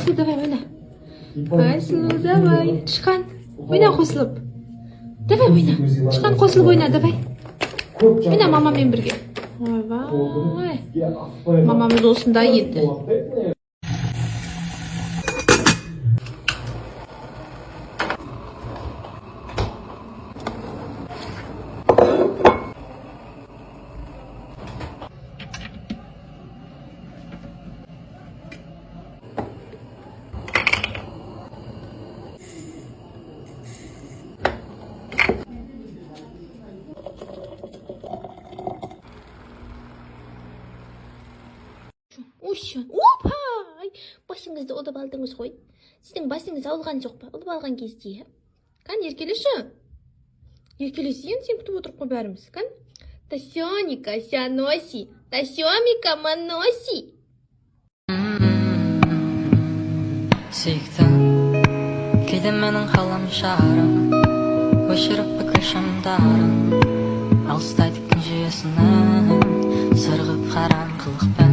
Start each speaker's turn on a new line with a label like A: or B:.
A: Айсұлу, давай, ойна. Айсұлу, давай. Тышқан, ойна қосылып. Давай, ойна. Тышқан қосылып ойна, давай. Ойна мамамен бірге. Ойбай. Мамамыз осында енді. Ошын, опа! Басыңызды ұлып алдыңыз ғой. Сіздің басыңыз ауылған жоқ па? Ұлып алған кезде. Кән, еркелеші. Еркелесен, сен күтіп отырып қой бәріміз. Кән? Тасеника, сяноси. Тасемика, маноси.
B: Сүйіктім, кейде менің қалам шарым, өшіріп бүкіл шамдарым, алыстайды күн жүйесінен, сырғып қараңғылықпен.